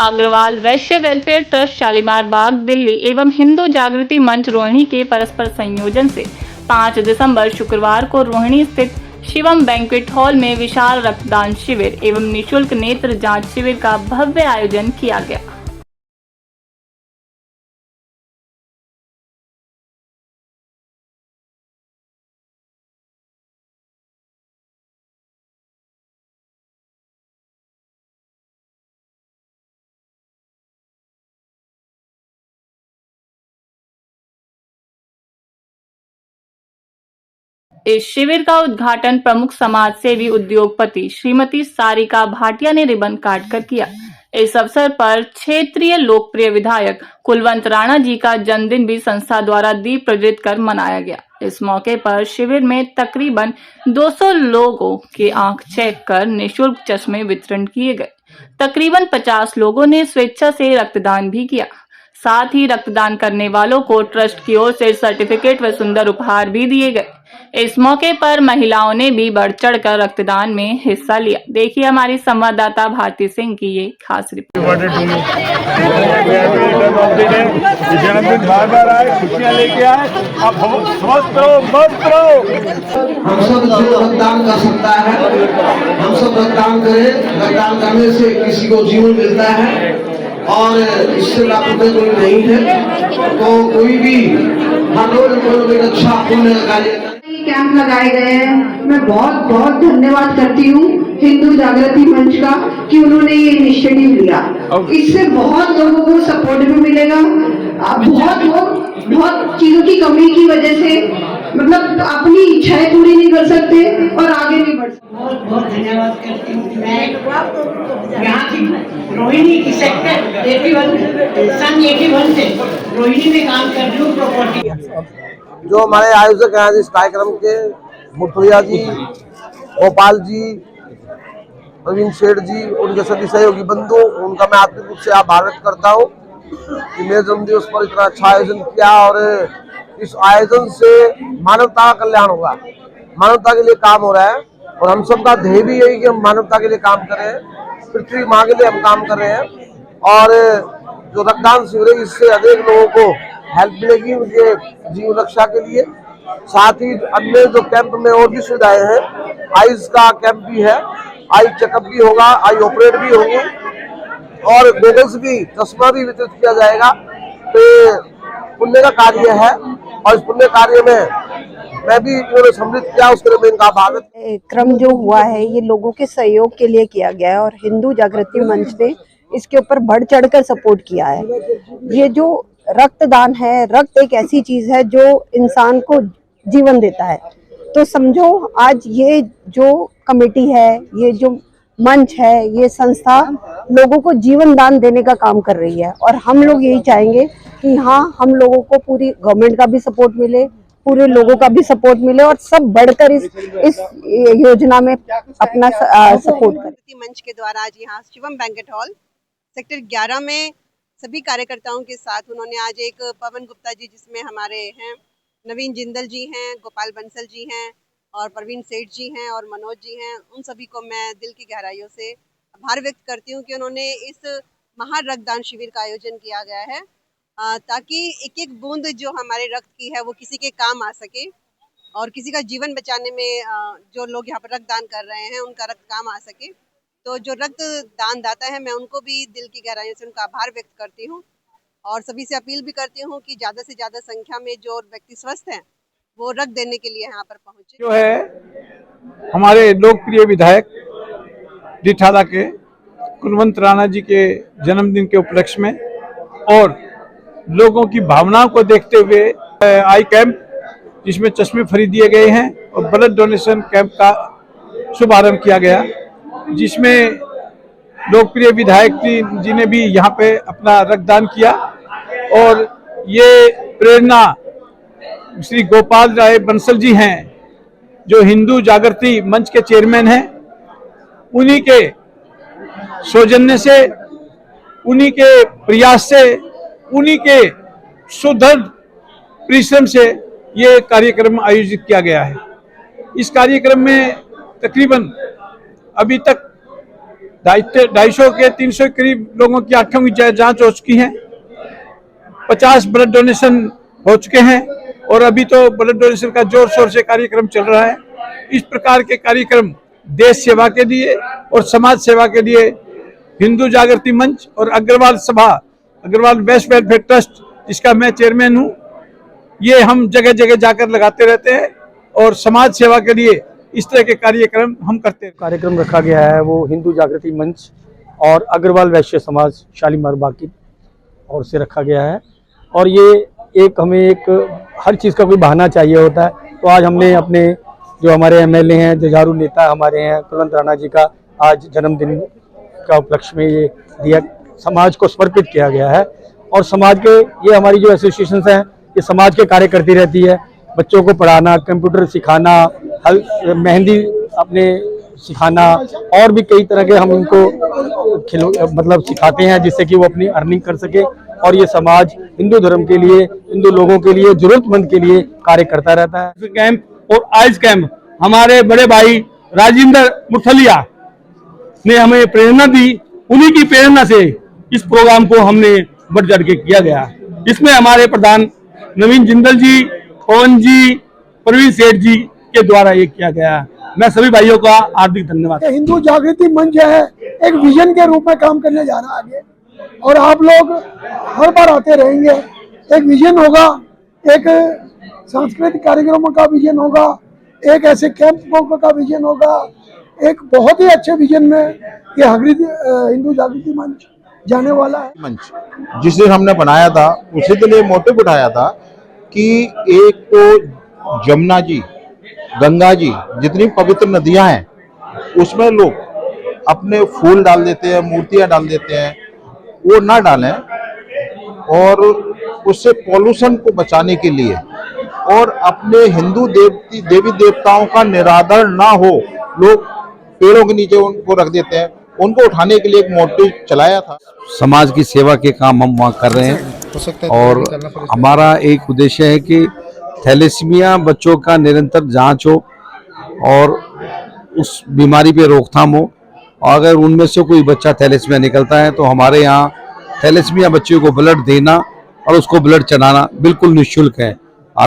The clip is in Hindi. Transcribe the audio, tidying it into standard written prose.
अग्रवाल वैश्य वेलफेयर ट्रस्ट शालीमार बाग दिल्ली एवं हिंदू जागृति मंच रोहिणी के परस्पर संयोजन से 5 दिसंबर शुक्रवार को रोहिणी स्थित शिवम बैंक्वेट हॉल में विशाल रक्तदान शिविर एवं निःशुल्क नेत्र जांच शिविर का भव्य आयोजन किया गया। इस शिविर का उद्घाटन प्रमुख समाज सेवी उद्योगपति श्रीमती सारिका भाटिया ने रिबन काटकर किया। इस अवसर पर क्षेत्रीय लोकप्रिय विधायक कुलवंत राणा जी का जन्मदिन भी संस्था द्वारा दीप प्रज्वलित कर मनाया गया। इस मौके पर शिविर में तकरीबन 200 लोगों के आंख चेक कर निःशुल्क चश्मे वितरण किए गए। तकरीबन 50 लोगों ने स्वेच्छा से रक्तदान भी किया। साथ ही रक्तदान करने वालों को ट्रस्ट की ओर से सर्टिफिकेट व सुंदर उपहार भी दिए गए। इस मौके पर महिलाओं ने भी बढ़ चढ़कर रक्तदान में हिस्सा लिया। देखिए हमारी संवाददाता भारती सिंह की ये खास रिपोर्ट। खुशियां लेके आए, आप स्वस्थ रहो, मस्त रहो। हम सब जो रक्तदान कर सकता है, हम सब रक्तदान करें। रक्तदान करने से किसी को जीवन मिलता है और इससे लापता कोई नहीं है। तो कोई भी हर रोज कोई अच्छा पुण्य कार्य कैंप लगाए गए हैं। मैं बहुत बहुत धन्यवाद करती हूँ हिंदू जागृति मंच का कि उन्होंने ये इनिशिएटिव लिया। इससे बहुत लोगों को सपोर्ट भी मिलेगा। बहुत लोग बहुत चीजों की कमी की वजह से मतलब अपनी इच्छाएं पूरी नहीं कर सकते और आगे नहीं बढ़ सकते। बहुत बहुत धन्यवाद करती हूँ। मैं यहाँ की रोहिणी की सेक्टर 81 से रोहिणी में काम कर रही हूँ प्रॉपर्टी। जो हमारे आयोजक हैं इस कार्यक्रम के, मुखिया जी, गोपाल जी, प्रवीण सेठ जी, उनके सभी सहयोगी बंधु, उनका मैं आत्मिक रूप से आभार व्यक्त करता हूँ कि मेरे जन्मदिवस पर इतना अच्छा आयोजन किया। और इस आयोजन से मानवता का कल्याण होगा, मानवता के लिए काम हो रहा है और हम सब का ध्येय भी यही कि हम मानवता के लिए काम कर रहे हैं, पृथ्वी माँ के लिए हम काम कर रहे हैं। और जो रक्तदान शिविर है इससे अनेक लोगों को हेल्प मिलेगी उनके जीवन रक्षा के लिए। साथ ही अन्य जो कैंप में और भी सुविधाएं हैं, आईज का कैंप भी है, आई चेकअप भी होगा, आई ऑपरेट भी होगी और गोगल्स भी, चश्मा भी वितरित किया जाएगा। तो पुण्य का कार्य है और इस पुण्य कार्य में मैं भी इन्होंने सम्मिलित किया, उसके लिए मैं इनका आभार। क्रम जो हुआ है ये लोगों के सहयोग के लिए किया गया है और हिंदू जागृति मंच ने इसके ऊपर बढ़ चढ़कर सपोर्ट किया है। ये जो रक्तदान है, रक्त एक ऐसी चीज है जो इंसान को जीवन देता है। तो समझो आज ये जो कमेटी है, ये जो मंच है, ये संस्था लोगों को जीवन दान देने का काम कर रही है और हम लोग यही चाहेंगे कि हाँ, हम लोगों को पूरी गवर्नमेंट का भी सपोर्ट मिले, पूरे लोगों का भी सपोर्ट मिले और सब बढ़कर इस योजना में अपना सपोर्ट करें। मंच के द्वारा आज यहाँ शिवम बैंक्वेट हॉल सेक्टर 11 में सभी कार्यकर्ताओं के साथ उन्होंने आज एक पवन गुप्ता जी, जिसमें हमारे हैं नवीन जिंदल जी हैं, गोपाल बंसल जी हैं और प्रवीण सेठ जी हैं और मनोज जी हैं, उन सभी को मैं दिल की गहराइयों से आभार व्यक्त करती हूँ कि उन्होंने इस महान रक्तदान शिविर का आयोजन किया गया है ताकि एक एक बूंद जो हमारे रक्त की है वो किसी के काम आ सके और किसी का जीवन बचाने में जो लोग यहाँ पर रक्तदान कर रहे हैं उनका रक्त काम आ सके। तो जो रक्त दान दाता है मैं उनको भी दिल की गहराइयों से उनका आभार व्यक्त करती हूँ और सभी से अपील भी करती हूँ कि ज़्यादा से ज़्यादा संख्या में जो व्यक्ति स्वस्थ हैं वो रक्त देने के लिए यहाँ पर पहुँचे। जो है हमारे लोकप्रिय विधायक रिठाला के कुलवंत राणा जी के जन्मदिन के उपलक्ष्य में और लोगों की भावनाओं को देखते हुए आई कैंप, जिसमें चश्मे फ्री दिए गए हैं और ब्लड डोनेशन कैंप का शुभारंभ किया गया, जिसमें लोकप्रिय विधायक जी ने भी यहाँ पे अपना रक्तदान किया। और ये प्रेरणा श्री गोपाल राय बंसल जी हैं, जो हिंदू जागृति मंच के चेयरमैन हैं, उन्हीं के सौजन्य से, उन्हीं के प्रयास से, उन्हीं के सुदृढ़ परिश्रम से ये कार्यक्रम आयोजित किया गया है। इस कार्यक्रम में तकरीबन अभी तक 250 के 300 करीब लोगों की आंखों की जांच हो चुकी है, 50 ब्लड डोनेशन हो चुके हैं और अभी तो ब्लड डोनेशन का जोर शोर से कार्यक्रम चल रहा है। इस प्रकार के कार्यक्रम देश सेवा के लिए और समाज सेवा के लिए हिंदू जागृति मंच और अग्रवाल सभा, अग्रवाल वेस्ट वेलफेयर ट्रस्ट, जिसका मैं चेयरमैन हूँ, ये हम जगह जगह जाकर लगाते रहते हैं और समाज सेवा के लिए इस तरह के कार्यक्रम हम करते हैं। कार्यक्रम रखा गया है वो हिंदू जागृति मंच और अग्रवाल वैश्य समाज शालीमार बाग की ओर से रखा गया है। और ये हमें हर चीज़ का कोई बहाना चाहिए होता है, तो आज हमने अपने जो हमारे एमएलए हैं, जुझारू नेता हमारे हैं, कुलवंत राणा जी का आज जन्मदिन का उपलक्ष्य में ये दिया, समाज को समर्पित किया गया है। और समाज के ये हमारी जो एसोसिएशन हैं, ये समाज के कार्य करती रहती है, बच्चों को पढ़ाना, कंप्यूटर सिखाना, मेहंदी अपने सिखाना और भी कई तरह के हम उनको सिखाते हैं, जिससे कि वो अपनी अर्निंग कर सके। और ये समाज हिंदू धर्म के लिए, हिंदू लोगों के लिए, जरूरतमंद के लिए कार्य करता रहता है। कैंप और आइस कैंप हमारे बड़े भाई राजेंद्र मुठलिया ने हमें प्रेरणा दी, उन्हीं की प्रेरणा से इस प्रोग्राम को हमने बढ़ चढ़ के किया गया। इसमें हमारे प्रधान नवीन जिंदल जी, पवन जी, प्रवीण सेठ जी के द्वारा ये किया गया। मैं सभी भाइयों का हार्दिक धन्यवाद। हिंदू जागृति मंच है, एक विजन के रूप में काम करने जा रहा है आगे, और आप लोग हर बार आते रहेंगे। एक विजन होगा, एक सांस्कृतिक कार्यक्रमों का विजन होगा, एक ऐसे कैंपों का विजन होगा, एक बहुत ही अच्छे विजन में ये हिंदू जागृति मंच जाने वाला है। मंच जिस दिन हमने बनाया था उसी दिन ये मोटिव उठाया था कि एक तो जमुना जी, गंगा जी, जितनी पवित्र नदियां हैं उसमें लोग अपने फूल डाल देते हैं, मूर्तियां डाल देते हैं, वो ना डालें और उससे पॉल्यूशन को बचाने के लिए और अपने हिंदू देवी देवताओं का निरादर ना हो, लोग पेड़ों के नीचे उनको रख देते हैं, उनको उठाने के लिए एक मोटिव चलाया था। समाज की सेवा के काम हम वहाँ कर रहे हैं और हमारा एक उद्देश्य है कि थैलेसीमिया बच्चों का निरंतर जांच हो और उस बीमारी पे रोकथाम हो। और अगर उनमें से कोई बच्चा थैलेसीमिया निकलता है तो हमारे यहाँ थैलेसीमिया बच्चों को ब्लड देना और उसको ब्लड चढ़ाना बिल्कुल निःशुल्क है।